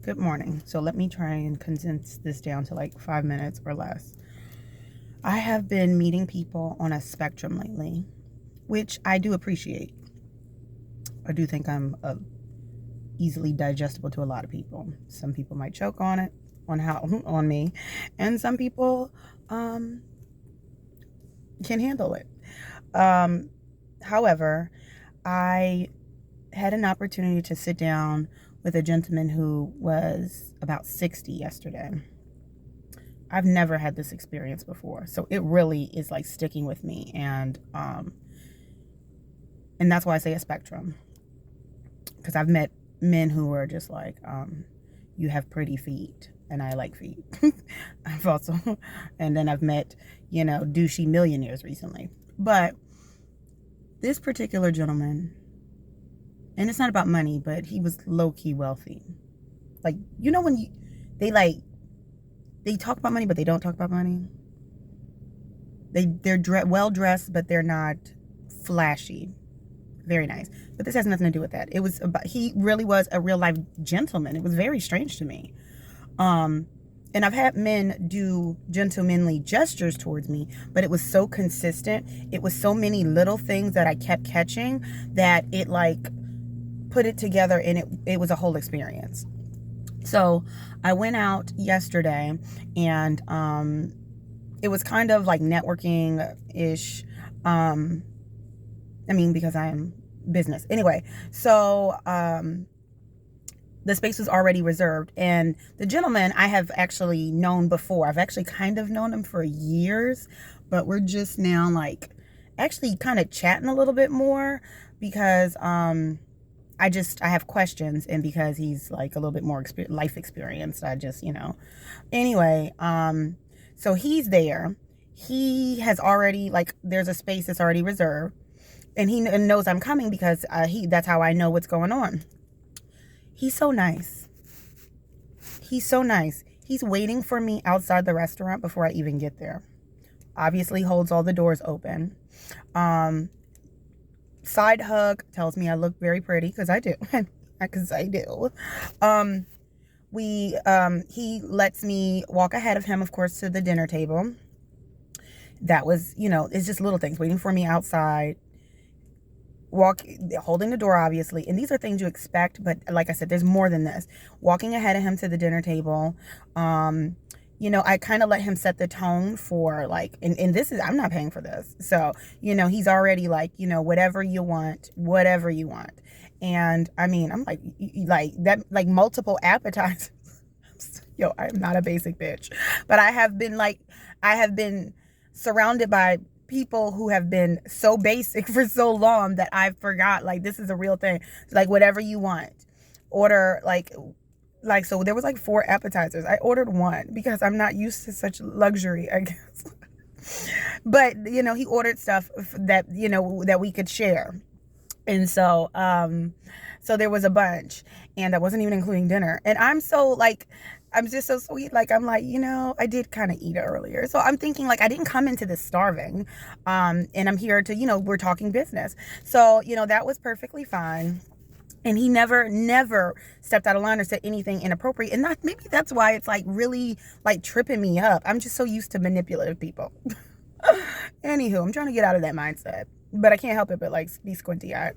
Good morning. So let me try and condense this down to like 5 minutes or less. I have been meeting people on a spectrum lately, which I do appreciate. I do think I'm easily digestible to a lot of people. Some people might choke on it, on me, and some people um, can handle it. Um, However, I had an opportunity to sit down with a gentleman who was about 60 yesterday. I've never had this experience before, so it really is like sticking with me, and that's why I say a spectrum, because I've met men who are just like, you have pretty feet, and I like feet. I've also, and then I've met, douchey millionaires recently, but this particular gentleman, and it's not about money, but he was low key wealthy. Like, when they like they talk about money, but they don't talk about money. They're well dressed, but they're not flashy. Very nice, but this has nothing to do with that. It was about, he really was a real life gentleman. It was very strange to me. And I've had men do gentlemanly gestures towards me, but it was so consistent. It was so many little things that I kept catching that it like put it together, and it was a whole experience. So I went out yesterday, and it was kind of like networking ish. Because I'm business anyway. So the space was already reserved, and the gentleman I have actually known before. I've actually kind of known him for years, but we're just now like actually kind of chatting a little bit more because I have questions, and because he's like a little bit more life experienced, I just, anyway, so he's there. He has already, like, there's a space that's already reserved, and he knows I'm coming because that's how I know what's going on. He's so nice. He's so nice. He's waiting for me outside the restaurant before I even get there. Obviously holds all the doors open. Side hug, tells me I look very pretty, because I do. Because I do. He lets me walk ahead of him, of course, to the dinner table. That was, it's just little things. Waiting for me outside. Holding the door, obviously, and these are things you expect, but like I said, there's more than this. Walking ahead of him to the dinner table. I kind of let him set the tone for like, and this is, I'm not paying for this, so he's already like, whatever you want. And I'm like that, like multiple appetizers. Yo, I'm not a basic bitch, but I have been surrounded by people who have been so basic for so long that I forgot, like, this is a real thing. It's like, whatever you want, order, so there was like 4 appetizers. I ordered one because I'm not used to such luxury, I guess. But he ordered stuff that that we could share, and so there was a bunch, and that wasn't even including dinner. And I'm just so sweet. Like, I'm like, I did kind of eat earlier. So I'm thinking, like, I didn't come into this starving. And I'm here to, we're talking business. So, that was perfectly fine. And he never stepped out of line or said anything inappropriate. And maybe that's why it's like really like tripping me up. I'm just so used to manipulative people. Anywho, I'm trying to get out of that mindset, but I can't help it but like be squinty eyed.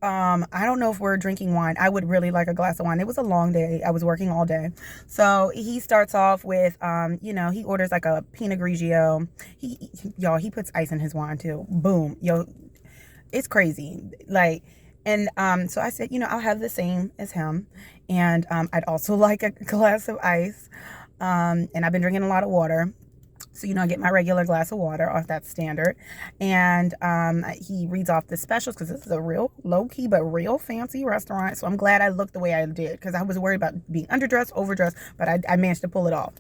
I don't know if we're drinking wine. I would really like a glass of wine. It was a long day. I was working all day. So he starts off with, he orders like a Pinot Grigio. He puts ice in his wine too. Boom. Yo, it's crazy. Like, and so I said, I'll have the same as him. And I'd also like a glass of ice. And I've been drinking a lot of water. So, I get my regular glass of water off that standard. And he reads off the specials, because this is a real low-key but real fancy restaurant. So I'm glad I looked the way I did, because I was worried about being underdressed, overdressed, but I managed to pull it off.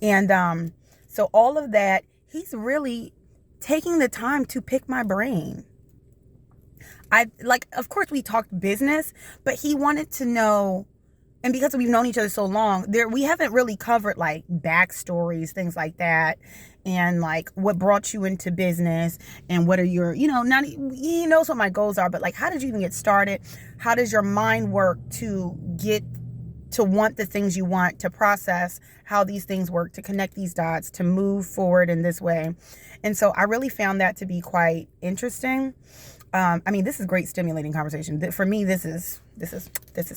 And so all of that, he's really taking the time to pick my brain. Of course we talked business, but he wanted to know and because we've known each other so long, we haven't really covered like backstories, things like that, and like what brought you into business, and what are your, not, he knows what my goals are, but like, how did you even get started? How does your mind work to get to want the things you want, to process how these things work, to connect these dots, to move forward in this way? And so I really found that to be quite interesting. I mean, this is great, stimulating conversation. For me, this is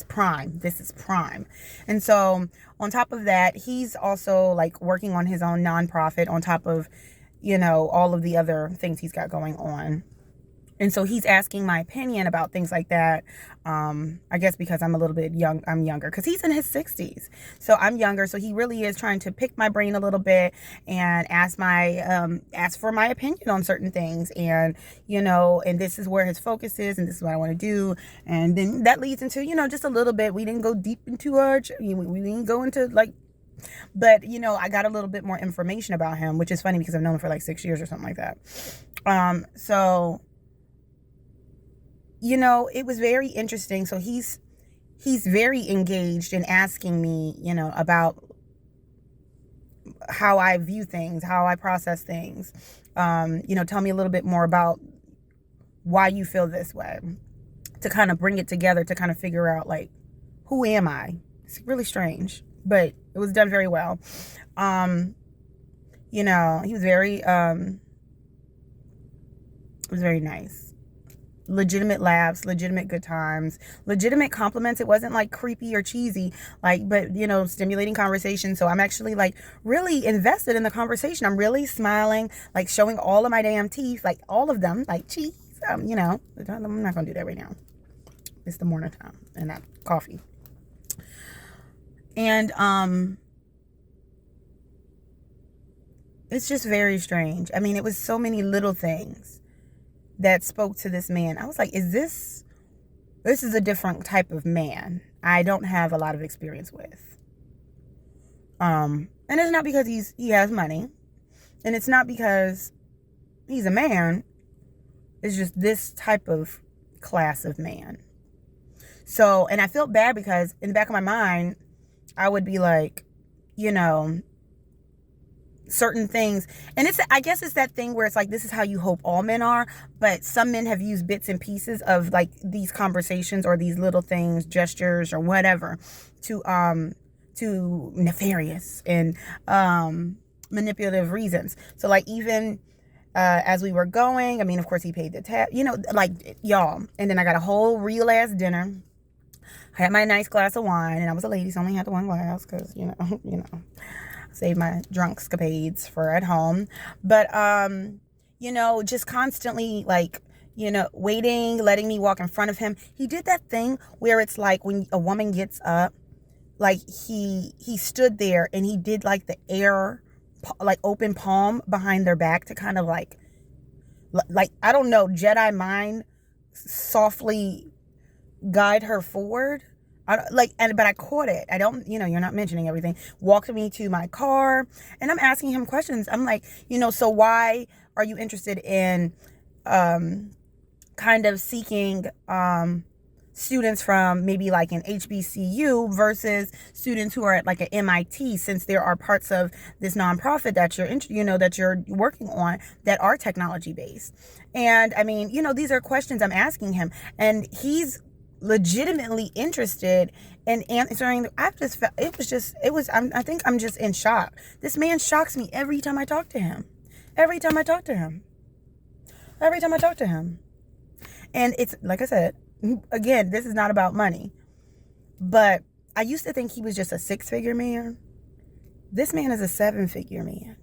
prime. This is prime. And so on top of that, he's also like working on his own nonprofit on top of, all of the other things he's got going on. And so he's asking my opinion about things like that. I guess because I'm a little bit young, I'm younger, because he's in his 60s. So I'm younger. So he really is trying to pick my brain a little bit and ask for my opinion on certain things. And, and this is where his focus is, and this is what I want to do. And then that leads into, just a little bit. We didn't go deep into we didn't go into like, but, I got a little bit more information about him, which is funny because I've known him for like 6 years or something like that. So it was very interesting. So he's very engaged in asking me, about how I view things, how I process things. Tell me a little bit more about why you feel this way, to kind of bring it together, to kind of figure out like, who am I? It's really strange, but it was done very well. He was very, it was very nice. Legitimate laughs, legitimate good times, legitimate compliments. It wasn't like creepy or cheesy, but stimulating conversation. So I'm actually like really invested in the conversation. I'm really smiling, like showing all of my damn teeth, like all of them, like cheese. I'm not gonna do that right now. It's the morning time and that coffee. And it's just very strange. I mean, it was so many little things that spoke to this man. I was like, this is a different type of man I don't have a lot of experience with. And it's not because he has money, and it's not because he's a man. It's just this type of class of man. So, and I felt bad because in the back of my mind, I would be like, certain things, and I guess it's that thing where it's like, this is how you hope all men are, but some men have used bits and pieces of like these conversations or these little things, gestures or whatever, to nefarious and manipulative reasons. So like, even as we were going, I mean, of course he paid the tab, like y'all, and then I got a whole real ass dinner. I had my nice glass of wine, and I was a lady, so I only had the one glass because save my drunk escapades for at home. But, just constantly like, waiting, letting me walk in front of him. He did that thing where it's like when a woman gets up, like he stood there and he did like the air, like open palm behind their back to kind of like, I don't know, Jedi mind softly guide her forward. But I caught it. I don't, you're not mentioning everything. Walked me to my car, and I'm asking him questions. I'm like, so why are you interested in kind of seeking students from maybe like an HBCU versus students who are at like an MIT, since there are parts of this nonprofit that that you're working on that are technology based. And I mean, these are questions I'm asking him, and he's legitimately interested in answering. I think I'm just in shock. This man shocks me every time I talk to him. And it's like I said, again, this is not about money, but I used to think he was just a 6-figure man. This man is a 7-figure man.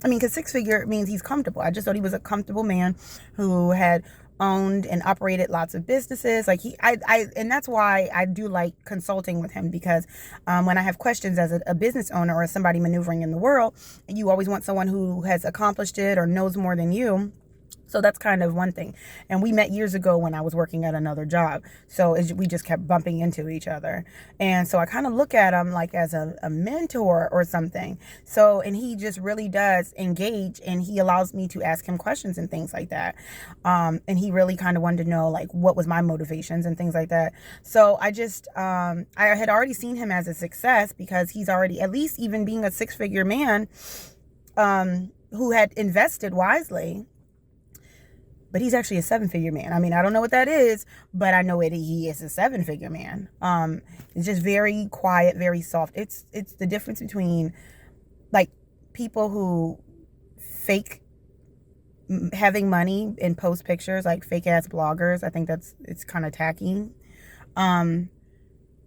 I mean, because 6-figure means he's comfortable. I just thought he was a comfortable man who had owned and operated lots of businesses. Like and that's why I do like consulting with him, because when I have questions as a business owner or somebody maneuvering in the world, and you always want someone who has accomplished it or knows more than you, So that's kind of one thing. And we met years ago when I was working at another job. So we just kept bumping into each other. And so I kind of look at him like as a mentor or something. So, and he just really does engage, and he allows me to ask him questions and things like that. And he really kind of wanted to know like what was my motivations and things like that. So I had already seen him as a success because he's already, at least even being a 6-figure man, who had invested wisely. But he's actually a 7-figure man. I mean, I don't know what that is, but I know he is a 7-figure man. It's just very quiet, very soft. It's the difference between like people who fake having money and post pictures, like fake ass bloggers. I think it's kind of tacky.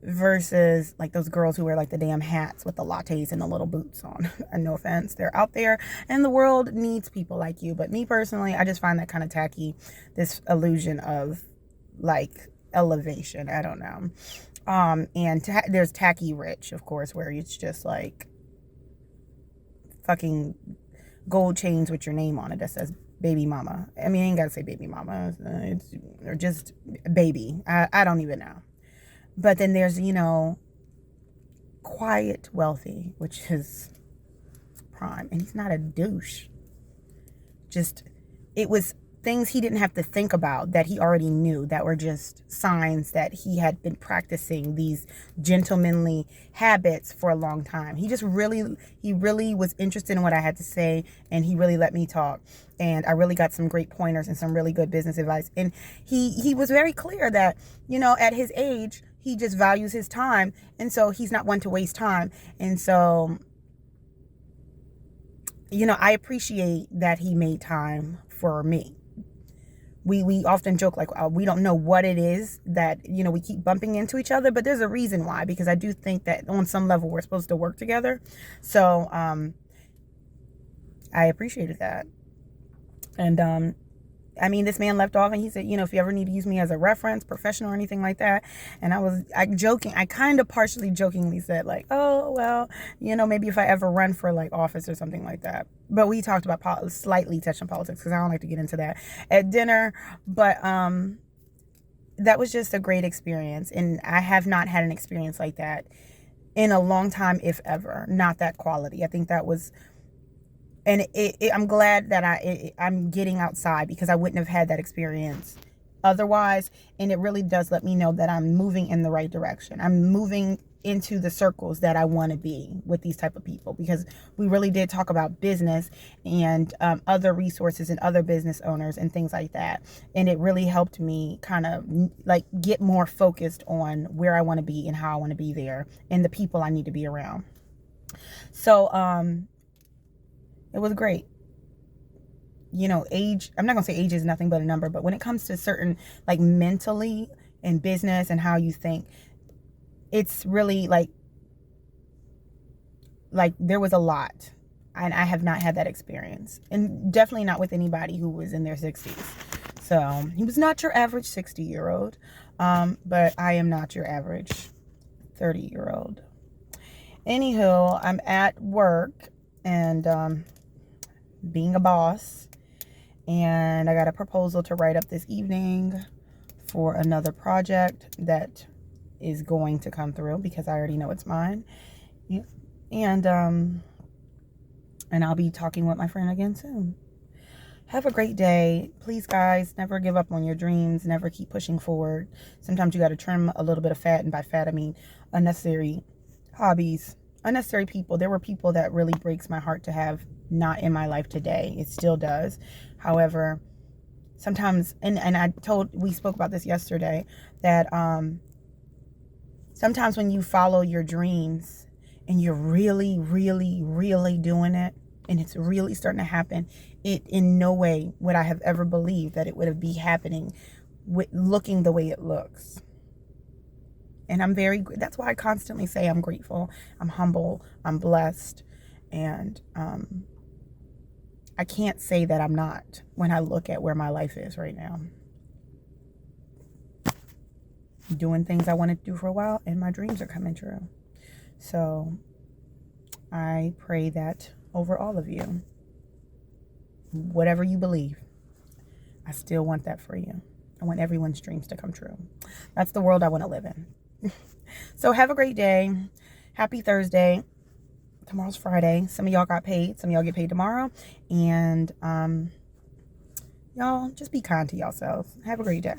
Versus like those girls who wear like the damn hats with the lattes and the little boots on. And no offense, they're out there and the world needs people like you. But me personally, I just find that kind of tacky, this illusion of like elevation. I don't know. And there's tacky rich, of course, where it's just like fucking gold chains with your name on it that says baby mama. I mean, I ain't gotta say baby mama. Or just baby. I don't even know. But then there's, quiet wealthy, which is prime. And he's not a douche. Just, it was things he didn't have to think about that he already knew, that were just signs that he had been practicing these gentlemanly habits for a long time. He really was interested in what I had to say, and he really let me talk. And I really got some great pointers and some really good business advice. And he was very clear that, at his age, he just values his time. And so he's not one to waste time. And so, I appreciate that he made time for me. We often joke like we don't know what it is that, we keep bumping into each other, but there's a reason why, because I do think that on some level we're supposed to work together. So I appreciated that. And this man left off and he said, if you ever need to use me as a reference, professional or anything like that. And I kind of partially jokingly said like, oh, well, maybe if I ever run for like office or something like that. But we talked about slightly touched on politics because I don't like to get into that at dinner. But that was just a great experience. And I have not had an experience like that in a long time, if ever. Not that quality. I think that was... And I'm glad that I'm getting outside, because I wouldn't have had that experience otherwise. And it really does let me know that I'm moving in the right direction. I'm moving into the circles that I want to be with these type of people, because we really did talk about business and other resources and other business owners and things like that. And it really helped me kind of like get more focused on where I want to be and how I want to be there and the people I need to be around. So, it was great. Age, I'm not going to say age is nothing but a number, but when it comes to certain, like mentally and business and how you think, it's really like there was a lot. And I have not had that experience. And definitely not with anybody who was in their 60s. So he was not your average 60-year-old. But I am not your average 30-year-old. Anywho, I'm at work and being a boss, and I got a proposal to write up this evening for another project that is going to come through, because I already know it's mine. And I'll be talking with my friend again soon. Have a great day. Please, guys, never give up on your dreams. Never keep pushing forward. Sometimes you got to trim a little bit of fat, and by fat I mean unnecessary hobbies, unnecessary people. There were people that really breaks my heart to have not in my life today. It still does. However, sometimes, and we spoke about this yesterday, that sometimes when you follow your dreams and you're really, really, really doing it, and it's really starting to happen, it in no way would I have ever believed that it would be happening looking the way it looks. And that's why I constantly say I'm grateful, I'm humble, I'm blessed. And I can't say that I'm not when I look at where my life is right now. Doing things I wanted to do for a while, and my dreams are coming true. So I pray that over all of you, whatever you believe. I still want that for you. I want everyone's dreams to come true. That's the world I want to live in. So have a great day. Happy Thursday. Tomorrow's Friday. Some of y'all got paid. Some of y'all get paid tomorrow. And y'all just be kind to yourselves. Have a great day.